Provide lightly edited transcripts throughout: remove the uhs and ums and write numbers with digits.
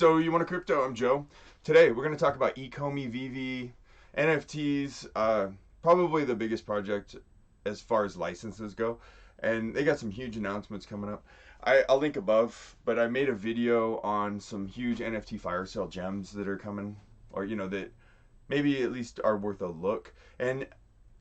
So you want a crypto? I'm Joe. Today we're going to talk about Ecomi VeVe, NFTs, probably the biggest project as far as licenses go, and they got some huge announcements coming up. I'll link above, but I made a video on some huge NFT fire sale gems that are coming, or that maybe at least are worth a look. And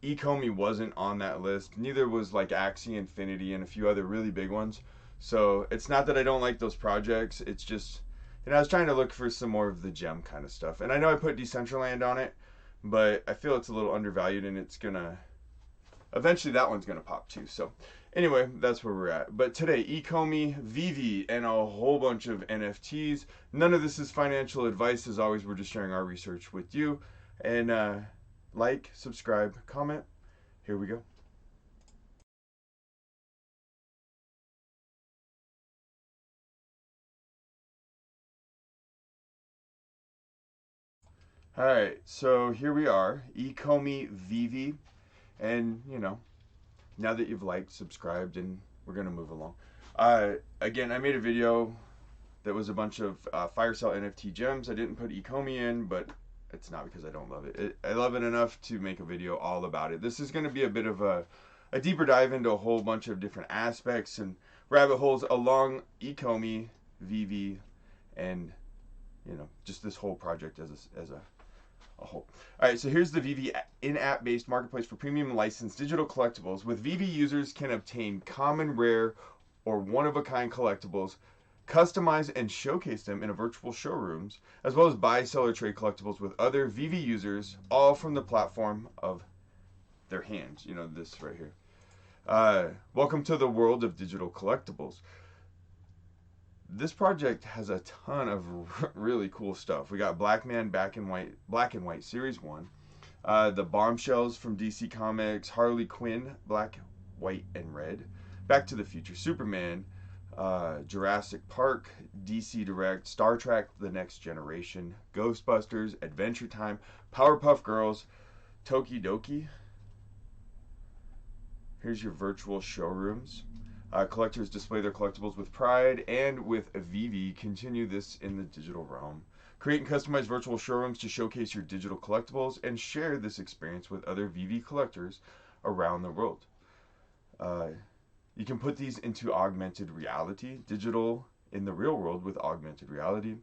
Ecomi wasn't on that list. Neither was like Axie Infinity and a few other really big ones. So it's not that I don't like those projects. It's just, I was trying to look for some more of the gem kind of stuff. And I know I put Decentraland on it, but I feel it's a little undervalued, and it's gonna eventually that one's gonna pop too. So anyway, that's where we're at. But today, Ecomi VeVe and a whole bunch of NFTs. None of this is financial advice. As always, we're just sharing our research with you. And like, subscribe, comment. Here we go. Alright, so here we are, Ecomi VeVe. And, now that you've liked, subscribed, and we're going to move along. Again, I made a video that was a bunch of fire sale NFT gems. I didn't put Ecomi in, but it's not because I don't love it. I love it enough to make a video all about it. This is going to be a bit of a deeper dive into a whole bunch of different aspects and rabbit holes along Ecomi, VeVe, and just this whole project as a whole. Alright, so here's the VeVe in-app based marketplace for premium licensed digital collectibles. With VeVe, users can obtain common, rare, or one-of-a-kind collectibles, customize and showcase them in a virtual showrooms, as well as buy, sell, or trade collectibles with other VeVe users, all from the platform of their hands. This right here. Welcome to the world of digital collectibles. This project has a ton of really cool stuff. We got Black Man Black and White Series 1, the Bombshells from DC Comics, Harley Quinn, Black, White, and Red, Back to the Future Superman, Jurassic Park, DC Direct, Star Trek The Next Generation, Ghostbusters, Adventure Time, Powerpuff Girls, Tokidoki. Here's your virtual showrooms. Collectors display their collectibles with pride, and with VeVe, continue this in the digital realm. Create and customize virtual showrooms to showcase your digital collectibles and share this experience with other VeVe collectors around the world. You can put these into augmented reality, digital in the real world with augmented reality.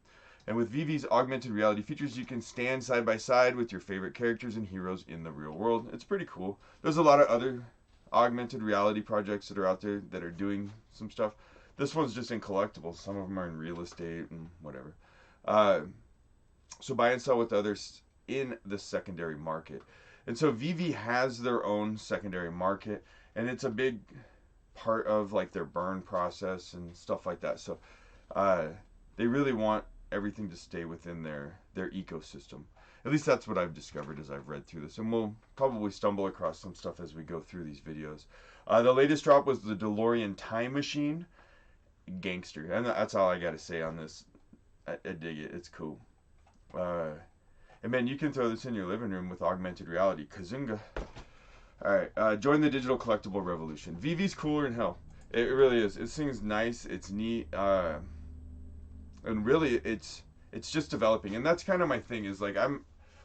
And with VeVe's augmented reality features, you can stand side by side with your favorite characters and heroes in the real world. It's pretty cool. There's a lot of other augmented reality projects that are out there that are doing some stuff. This one's just in collectibles. Some of them are in real estate and whatever. So buy and sell with others in the secondary market. And so VeVe has their own secondary market, and it's a big part of like their burn process and stuff like that. So they really want everything to stay within their ecosystem. At least that's what I've discovered as I've read through this. And we'll probably stumble across some stuff as we go through these videos. The latest drop was the DeLorean Time Machine. Gangster. And that's all I got to say on this. I dig it. It's cool. And man, you can throw this in your living room with augmented reality. Kazunga. Alright. Join the digital collectible revolution. VeVe's cooler than hell. It really is. This thing's nice. It's neat. And really, it's just developing. And that's kind of my thing is like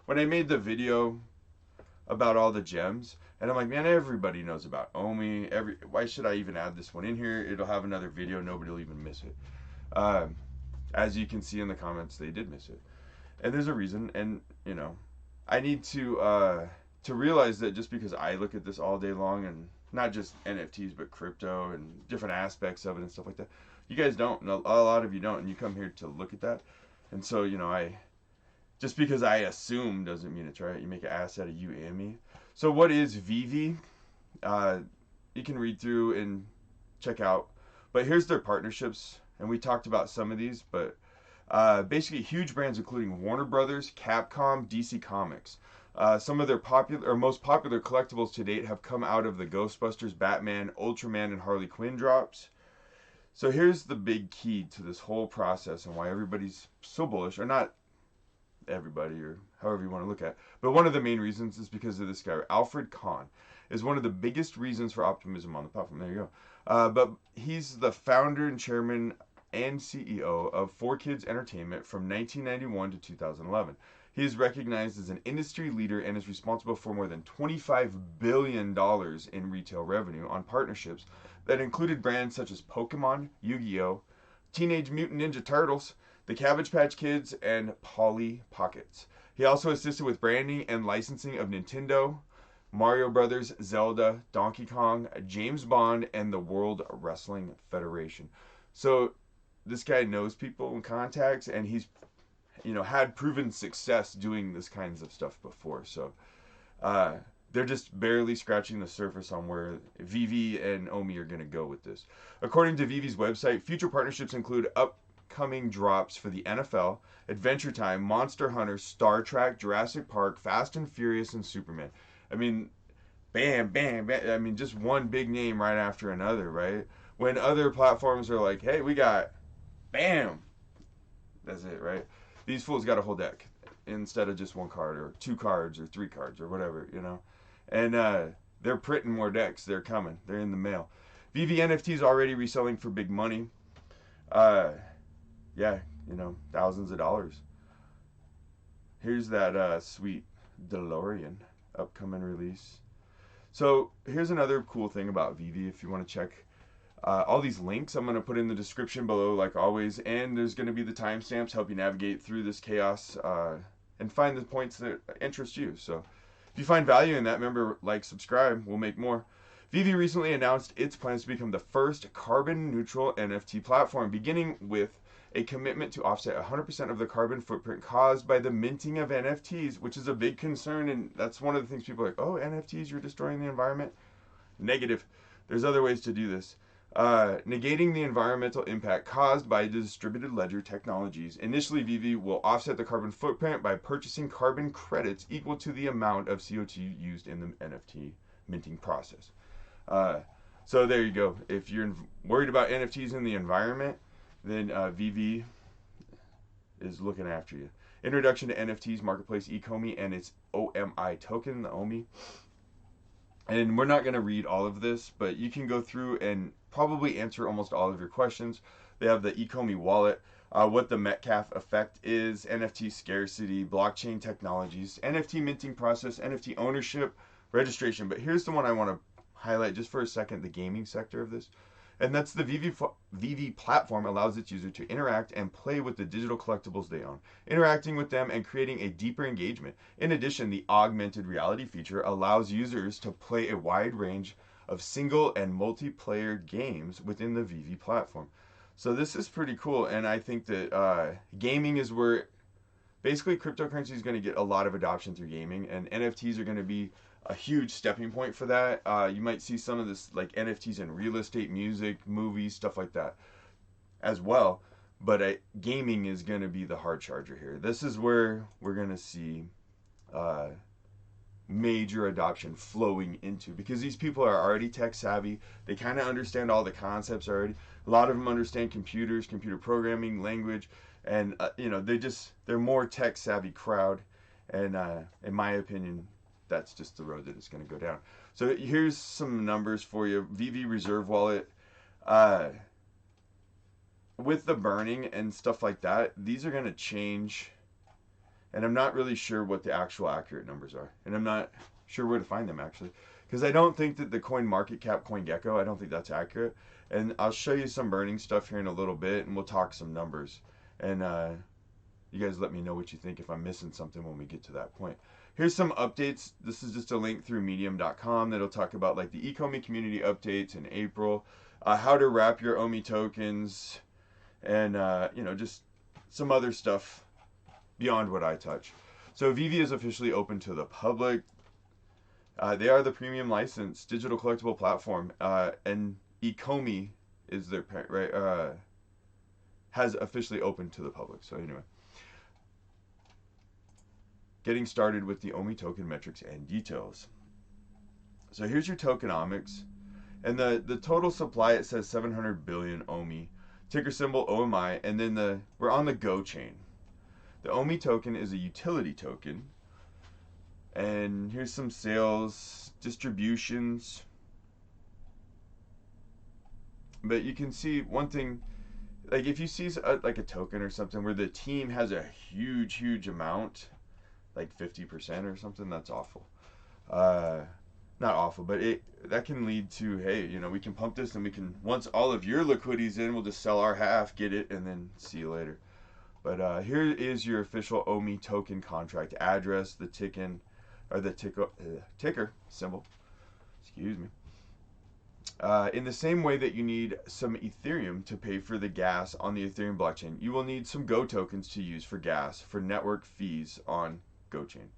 when I made the video about all the gems, and I'm like, man, everybody knows about OMI. Why should I even add this one in here? It'll have another video. Nobody will even miss it. As you can see in the comments, they did miss it. And there's a reason. And, I need to realize that just because I look at this all day long, and not just NFTs, but crypto and different aspects of it and stuff like that, you guys don't. A lot of you don't. And you come here to look at that. And so, just because I assume doesn't mean it's right. You make an ass out of you and me. So what is VeVe? You can read through and check out. But here's their partnerships. And we talked about some of these. But basically huge brands including Warner Brothers, Capcom, DC Comics. Some of their most popular collectibles to date have come out of the Ghostbusters, Batman, Ultraman, and Harley Quinn drops. So here's the big key to this whole process and why everybody's so bullish, or not everybody, or however you want to look at it. But one of the main reasons is because of this guy, Alfred Kahn, is one of the biggest reasons for optimism on the platform. There you go. But he's the founder and chairman and CEO of 4Kids Entertainment from 1991 to 2011. He is recognized as an industry leader and is responsible for more than $25 billion in retail revenue on partnerships that included brands such as Pokemon, Yu-Gi-Oh!, Teenage Mutant Ninja Turtles, the Cabbage Patch Kids, and Polly Pockets. He also assisted with branding and licensing of Nintendo, Mario Brothers, Zelda, Donkey Kong, James Bond, and the World Wrestling Federation. So this guy knows people and contacts, and he's had proven success doing this kinds of stuff before. So they're just barely scratching the surface on where VeVe and OMI are going to go with this. According to VeVe's website, future partnerships include upcoming drops for the NFL, Adventure Time, Monster Hunter, Star Trek, Jurassic Park, Fast and Furious, and Superman. I mean, bam, bam, bam. I mean, just one big name right after another, right? When other platforms are like, hey, we got, bam, that's it, right? These fools got a whole deck instead of just one card or 2 cards or 3 cards or whatever, And they're printing more decks. They're coming. They're in the mail. VeVe NFTs already reselling for big money. Yeah, thousands of dollars. Here's that sweet DeLorean upcoming release. So here's another cool thing about VeVe. If you want to check all these links, I'm going to put in the description below like always, and there's going to be the timestamps, help you navigate through this chaos and find the points that interest you. So if you find value in that, remember, like, subscribe, we'll make more. VeVe recently announced its plans to become the first carbon neutral NFT platform, beginning with a commitment to offset 100% of the carbon footprint caused by the minting of NFTs, which is a big concern, and that's one of the things people are like, oh, NFTs, you're destroying the environment? Negative. There's other ways to do this. Negating the environmental impact caused by distributed ledger technologies. Initially, VeVe will offset the carbon footprint by purchasing carbon credits equal to the amount of CO2 used in the NFT minting process. So there you go. If you're worried about NFTs in the environment, then VeVe is looking after you. Introduction to NFTs marketplace Ecomi and its OMI token, the OMI. And we're not going to read all of this, but you can go through and probably answer almost all of your questions. They have the Ecomi wallet, what the Metcalfe effect is, NFT scarcity, blockchain technologies, NFT minting process, NFT ownership, registration. But here's the one I want to highlight just for a second, the gaming sector of this. And that's the VeVe platform allows its user to interact and play with the digital collectibles they own, interacting with them and creating a deeper engagement. In addition, the augmented reality feature allows users to play a wide range of single and multiplayer games within the VeVe platform. So this is pretty cool, and I think that gaming is where basically cryptocurrency is going to get a lot of adoption through gaming, and NFTs are going to be a huge stepping point for that. You might see some of this like NFTs in real estate, music, movies, stuff like that as well. But gaming is going to be the hard charger here. This is where we're going to see major adoption flowing into, because these people are already tech savvy. They kind of understand all the concepts already. A lot of them understand computers, computer programming, language, and they're more tech savvy crowd. And in my opinion, that's just the road that it's going to go down. So here's some numbers for you. VeVe Reserve Wallet, with the burning and stuff like that, these are going to change, and I'm not really sure what the actual accurate numbers are, and I'm not sure where to find them actually, because I don't think that the coin market cap Coingecko, I don't think that's accurate. And I'll show you some burning stuff here in a little bit, and we'll talk some numbers, and you guys let me know what you think if I'm missing something when we get to that point. Here's some updates. This is just a link through medium.com that'll talk about like the Ecomi community updates in April, how to wrap your OMI tokens, and just some other stuff beyond what I touch. So VeVe is officially open to the public. They are the premium licensed digital collectible platform, and Ecomi is their parent, right? Has officially opened to the public. So anyway, getting started with the OMI token metrics and details. So here's your tokenomics, and the total supply, it says 700 billion OMI, ticker symbol OMI, and then we're on the GoChain. The OMI token is a utility token, and here's some sales distributions. But you can see one thing, like if you see like a token or something where the team has a huge amount, like 50% or something, that's awful. Not awful, but that can lead to, hey, you know, we can pump this and we can, once all of your liquidity's in, we'll just sell our half, get it, and then see you later. But here is your official OMI token contract address, the ticker symbol. Excuse me. In the same way that you need some Ethereum to pay for the gas on the Ethereum blockchain, you will need some Go tokens to use for gas for network fees on GoChain.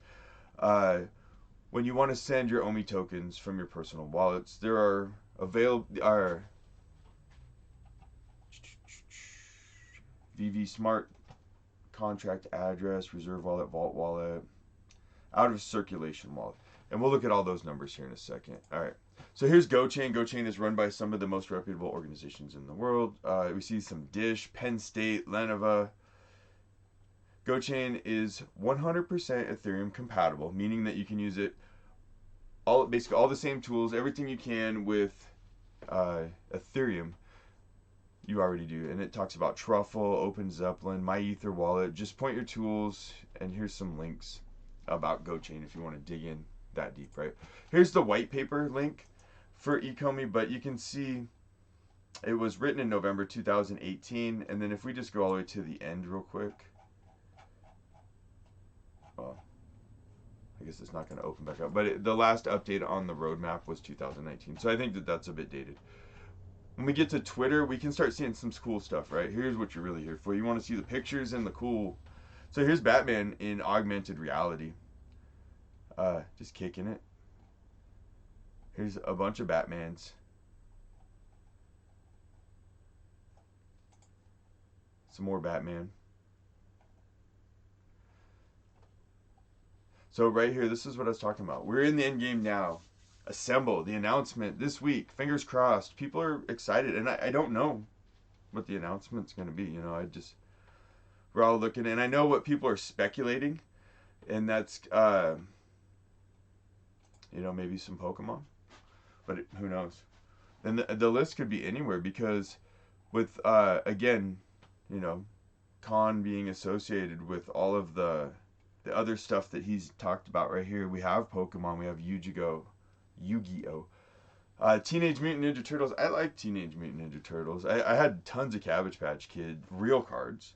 When you want to send your OMI tokens from your personal wallets, there are VeVe Smart Contract Address, Reserve Wallet, Vault Wallet, Out of Circulation Wallet. And we'll look at all those numbers here in a second. All right. So here's GoChain. GoChain is run by some of the most reputable organizations in the world. We see some Dish, Penn State, Lenovo. GoChain is 100% Ethereum compatible, meaning that you can use it basically all the same tools, everything you can with Ethereum, you already do. And it talks about Truffle, Open Zeppelin, My Ether Wallet. Just point your tools, and here's some links about GoChain if you want to dig in that deep, right? Here's the white paper link for Ecomi, but you can see it was written in November 2018. And then if we just go all the way to the end real quick, well, I guess it's not going to open back up, but the last update on the roadmap was 2019. So I think that that's a bit dated. When we get to Twitter, we can start seeing some cool stuff, right? Here's what you're really here for. You want to see the pictures and the cool. So here's Batman in augmented reality. Just kicking it. Here's a bunch of Batmans. Some more Batman. So right here, this is what I was talking about. We're in the end game now. Assemble, the announcement this week. Fingers crossed. People are excited. And I don't know what the announcement's going to be. You know, we're all looking. And I know what people are speculating. And that's, you know, maybe some Pokemon. But who knows? And the list could be anywhere because with, again, you know, Con being associated with all of the other stuff that he's talked about right here. We have Pokemon, we have Yu-Gi-Oh! Teenage Mutant Ninja Turtles. I like Teenage Mutant Ninja Turtles. I had tons of Cabbage Patch Kid real cards.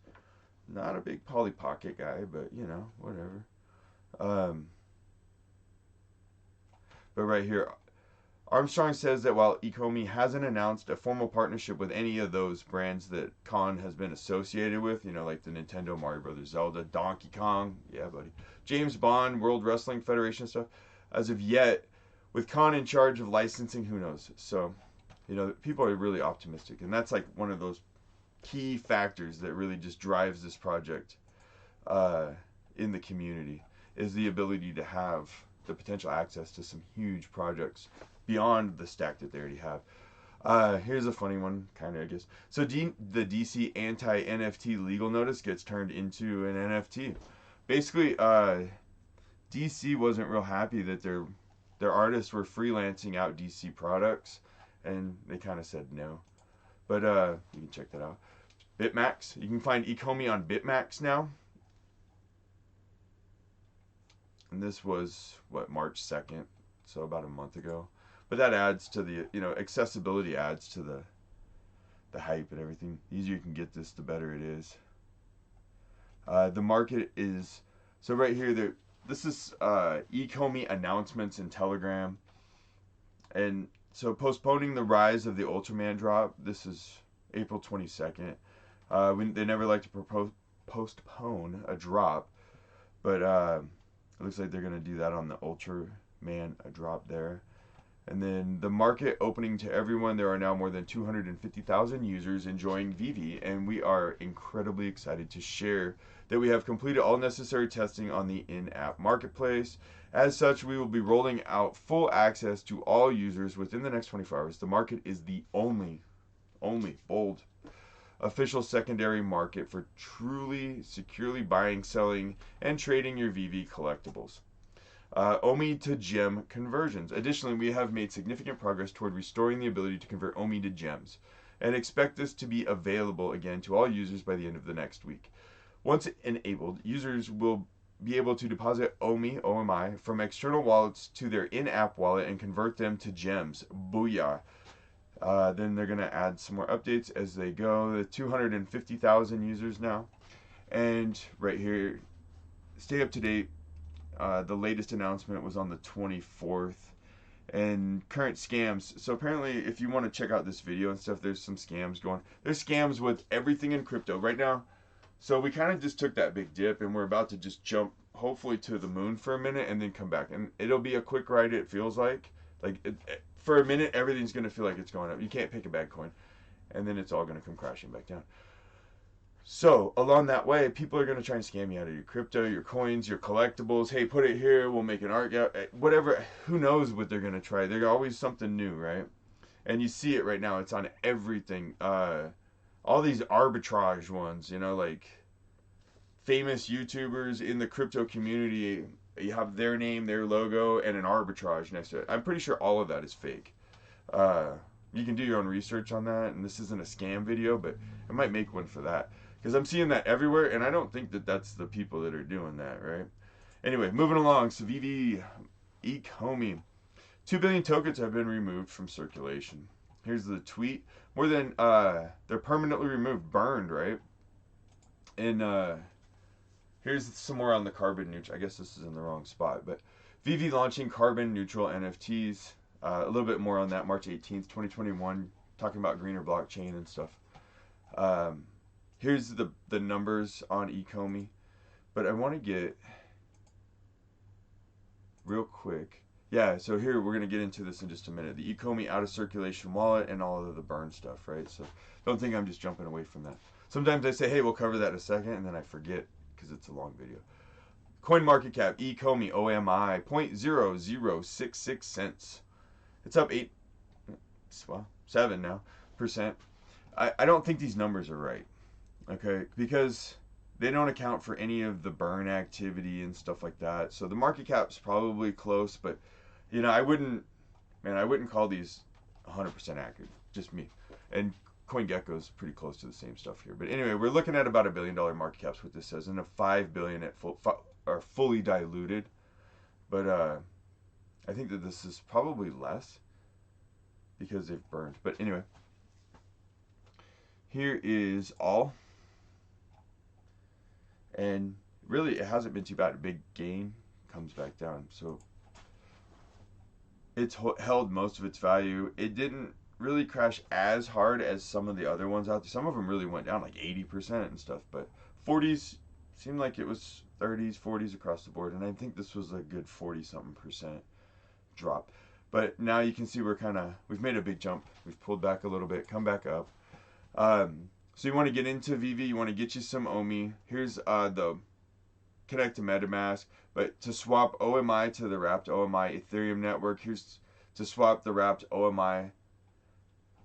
Not a big Polly Pocket guy, but you know, whatever. But right here, Armstrong says that while Ecomi hasn't announced a formal partnership with any of those brands that Con has been associated with, you know, like the Nintendo, Mario Brothers, Zelda, Donkey Kong, yeah, buddy, James Bond, World Wrestling Federation stuff, as of yet, with Con in charge of licensing, who knows? So, you know, people are really optimistic, and that's like one of those key factors that really just drives this project in the community, is the ability to have the potential access to some huge projects beyond the stack that they already have. Here's a funny one, kind of, I guess. So the DC anti-NFT legal notice gets turned into an NFT. Basically, DC wasn't real happy that their artists were freelancing out DC products, and they kind of said no. But you can check that out. Bitmax. You can find Ecomi on Bitmax now. And this was, what, March 2nd, so about a month ago. But that adds to the, you know, accessibility adds to the hype and everything. The easier you can get this, the better it is. The market is, so right here, this is Ecomi announcements in Telegram. And so postponing the rise of the Ultraman drop, this is April 22nd. They never like to postpone a drop, but it looks like they're going to do that on the Ultraman drop there. And then the market opening to everyone. There are now more than 250,000 users enjoying VeVe, and we are incredibly excited to share that we have completed all necessary testing on the in-app marketplace. As such, we will be rolling out full access to all users within the next 24 hours. The market is the only bold official secondary market for truly securely buying, selling, and trading your VeVe collectibles. OMI to gem conversions. Additionally, we have made significant progress toward restoring the ability to convert OMI to gems. and expect this to be available again to all users by the end of the next week. Once enabled, users will be able to deposit OMI from external wallets to their in-app wallet and convert them to gems. Booyah. Then they're going to add some more updates as they go. The 250,000 users now. And right here, stay up to date. The latest announcement was on the 24th. And current scams. So apparently, if you want to check out this video and stuff, there's some scams going. There's scams with everything in crypto right now. So we kind of just took that big dip, and we're about to just jump, hopefully, to the moon for a minute and then come back. And it'll be a quick ride, it feels like. For a minute, everything's going to feel like it's going up. You can't pick a bad coin. And then it's all going to come crashing back down. So, along that way, people are going to try and scam you out of your crypto, your coins, your collectibles. Hey, put it here, we'll make an art gallery. Whatever, who knows what they're going to try. There's always something new, right? And you see it right now. It's on everything. All these arbitrage ones, you know, like famous YouTubers in the crypto community. You have their name, their logo, and an arbitrage next to it. I'm pretty sure all of that is fake. You can do your own research on that, and this isn't a scam video, but I might make one for that. Because I'm seeing that everywhere, and I don't think that that's the people that are doing that, right? Anyway, moving along. So VeVe Ecomi. 2 billion tokens have been removed from circulation. Here's the tweet. More than, they're permanently removed, burned, right? And here's some more on the carbon neutral. I guess this is in the wrong spot, but VeVe launching carbon neutral NFTs. A little bit more on that, March 18th, 2021, talking about greener blockchain and stuff. Here's the numbers on Ecomi, but I want to get real quick. Yeah, so here we're going to get into this in just a minute. The Ecomi out of circulation wallet and all of the burn stuff, right? So don't think I'm just jumping away from that. Sometimes I say, hey, we'll cover that in a second, and then I forget because it's a long video. Coin market cap, Ecomi, OMI, 0.0066 cents. It's up 7 now %. I don't think these numbers are right. Okay, because they don't account for any of the burn activity and stuff like that. So the market cap's probably close, but you know, I wouldn't call these 100% accurate. Just me. And Coingecko's pretty close to the same stuff here. But anyway, we're looking at about $1 billion market cap's what this says, and a $5 billion at fully diluted. But I think that this is probably less because they've burned. But anyway, here is all. And really, it hasn't been too bad. A big gain comes back down. So it's held most of its value. It didn't really crash as hard as some of the other ones out there. Some of them really went down like 80% and stuff. But 40s seemed like it was 30s, 40s across the board. And I think this was a good 40-something% drop. But now you can see we've made a big jump. We've pulled back a little bit, come back up. So you want to get into VeVe, you want to get you some OMI. Here's the connect to Metamask, but to swap OMI to the wrapped OMI Ethereum network, here's to swap the wrapped OMI,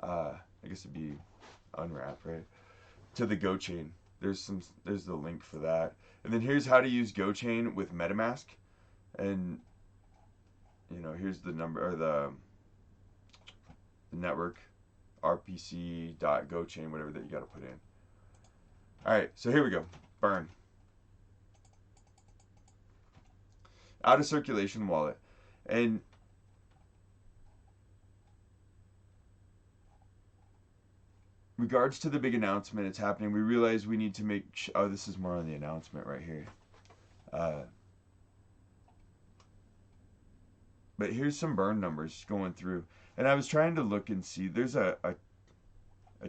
I guess it'd be unwrapped, right? To the GoChain. There's the link for that. And then here's how to use GoChain with Metamask. And you know, here's the number or the network. rpc.gochain, whatever that you got to put in. All right, so here we go. Burn. Out of circulation wallet. And regards to the big announcement, it's happening. We realize we need to make... Oh, this is more on the announcement right here. But here's some burn numbers going through. And I was trying to look and see. There's a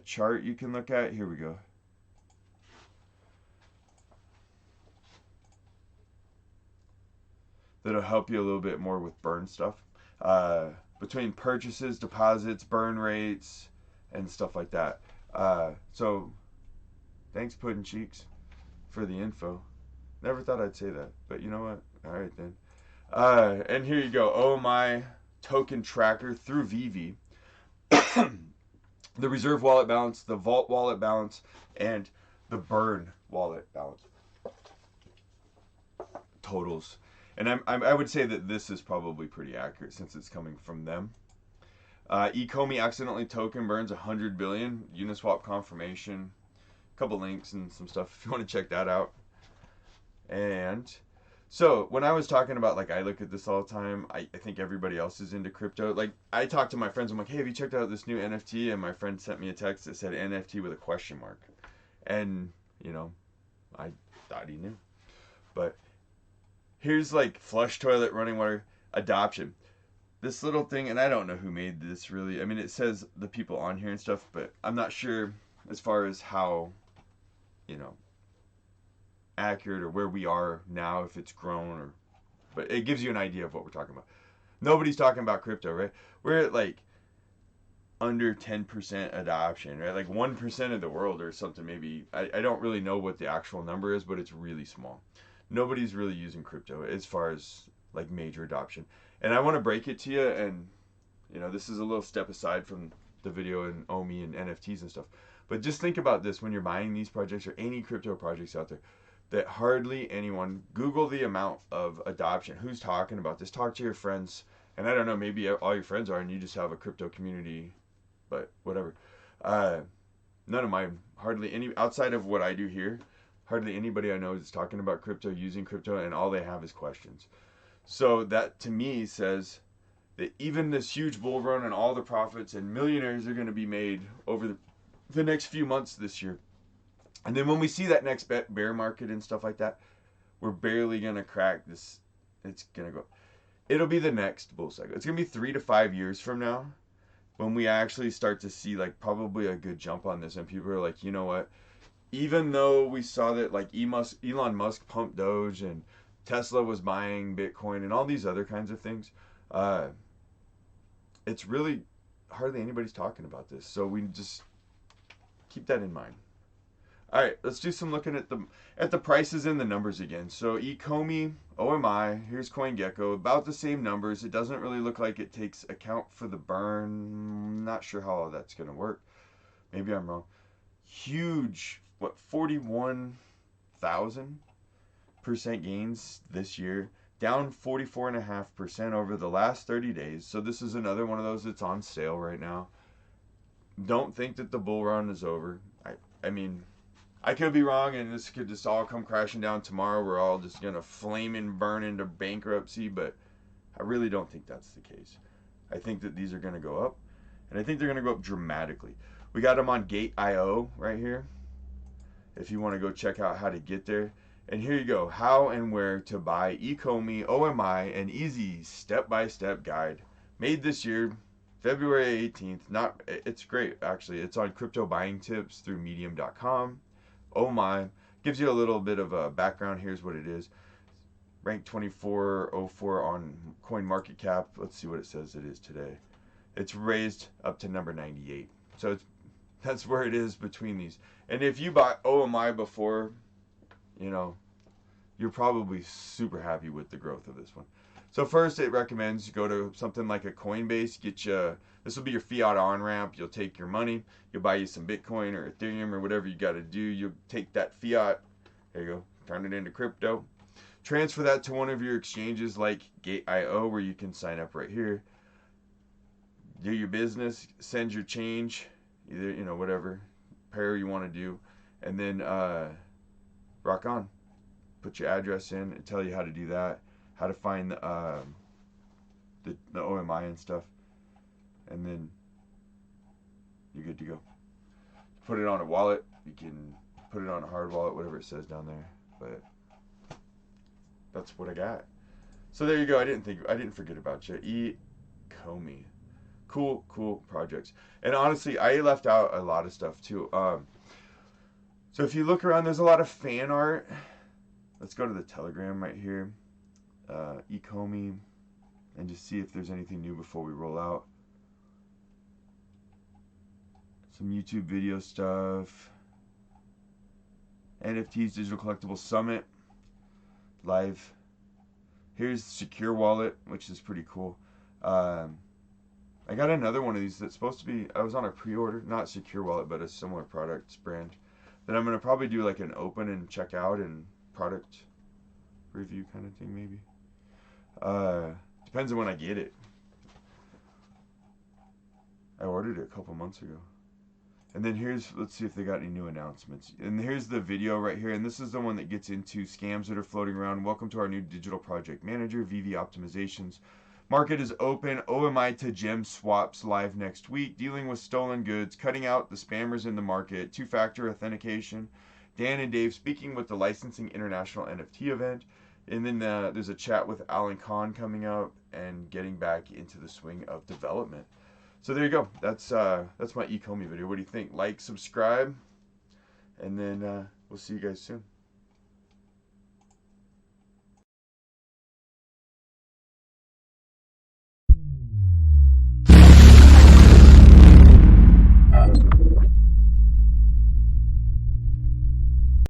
chart you can look at. Here we go. That'll help you a little bit more with burn stuff. Between purchases, deposits, burn rates, and stuff like that. So, thanks Puddin' Cheeks for the info. Never thought I'd say that. But you know what? Alright then. And here you go. OMI token tracker through VeVe. The reserve wallet balance, the vault wallet balance, and the burn wallet balance. Totals. And I would say that this is probably pretty accurate since it's coming from them. Ecomi accidentally token burns 100 billion. Uniswap confirmation. A couple links and some stuff if you want to check that out. And so when I was talking about, like, I look at this all the time, I think everybody else is into crypto. Like, I talk to my friends, I'm like, hey, have you checked out this new NFT? And my friend sent me a text that said NFT with a question mark. And, you know, I thought he knew. But here's like flush toilet, running water, adoption. This little thing, and I don't know who made this really. I mean, it says the people on here and stuff, but I'm not sure as far as how, you know, accurate or where we are now, if it's grown or, but it gives you an idea of what we're talking about. Nobody's talking about crypto, right? We're at like under 10% adoption, right? Like 1% of the world or something, maybe. I don't really know what the actual number is, but it's really small. Nobody's really using crypto as far as like major adoption. And I want to break it to you, and you know, this is a little step aside from the video and OMI and NFTs and stuff. But just think about this when you're buying these projects or any crypto projects out there, that hardly anyone, Google the amount of adoption. Who's talking about this? Talk to your friends. And I don't know, maybe all your friends are and you just have a crypto community, but whatever. None of mine, hardly any, outside of what I do here, hardly anybody I know is talking about crypto, using crypto, and all they have is questions. So that to me says that even this huge bull run and all the profits and millionaires are going to be made over the next few months this year. And then when we see that next bear market and stuff like that, we're barely going to crack this. It's going to go. It'll be the next bull cycle. It's going to be 3 to 5 years from now when we actually start to see like probably a good jump on this. And people are like, you know what? Even though we saw that like Elon Musk pumped Doge and Tesla was buying Bitcoin and all these other kinds of things, it's really hardly anybody's talking about this. So we just keep that in mind. All right, let's do some looking at the prices and the numbers again. So Ecomi, OMI, here's Coingecko, about the same numbers. It doesn't really look like it takes account for the burn. Not sure how all that's going to work. Maybe I'm wrong. Huge, 41,000% gains this year. Down 44.5% over the last 30 days. So this is another one of those that's on sale right now. Don't think that the bull run is over. I mean, I could be wrong, and this could just all come crashing down tomorrow. We're all just going to flame and burn into bankruptcy, but I really don't think that's the case. I think that these are going to go up, and I think they're going to go up dramatically. We got them on Gate.io right here, if you want to go check out how to get there. And here you go, how and where to buy Ecomi, OMI, an easy step-by-step guide. Made this year, February 18th. It's great, actually. It's on crypto buying tips through medium.com. Oh my, gives you a little bit of a background. Here's what it is. Ranked 2404 on CoinMarketCap. Let's see what it says it is today. It's raised up to number 98. So that's where it is between these. And if you bought OMI before, you know, you're probably super happy with the growth of this one. So first, it recommends you go to something like a Coinbase. This will be your fiat on-ramp. You'll take your money. You'll buy you some Bitcoin or Ethereum or whatever you got to do. You'll take that fiat. There you go. Turn it into crypto. Transfer that to one of your exchanges like Gate.io, where you can sign up right here. Do your business. Send your change. Either, you know, whatever pair you want to do. And then rock on. Put your address in and tell you how to do that. How to find the OMI and stuff, and then you're good to go. Put it on a wallet. You can put it on a hard wallet, whatever it says down there. But that's what I got. So there you go. I didn't forget about you. Ecomi, cool projects. And honestly, I left out a lot of stuff too. So if you look around, there's a lot of fan art. Let's go to the Telegram right here. Ecomi, and just see if there's anything new before we roll out. Some YouTube video stuff. NFTs Digital Collectible Summit live. Here's Secure Wallet, which is pretty cool. I got another one of these that's supposed to be, I was on a pre-order, not Secure Wallet, but a similar product brand, that I'm going to probably do like an open and check out and product review kind of thing, maybe. Depends on when I get it. I ordered it a couple months ago. And then let's see if they got any new announcements. And here's the video right here. And this is the one that gets into scams that are floating around. Welcome to our new digital project manager, VeVe Optimizations. Market is open. OMI to gem swaps live next week. Dealing with stolen goods. Cutting out the spammers in the market. Two-factor authentication. Dan and Dave speaking with the Licensing International NFT event. And then there's a chat with Alan Kahn coming out and getting back into the swing of development. So there you go. That's my Ecomi video. What do you think? Like, subscribe, and then we'll see you guys soon.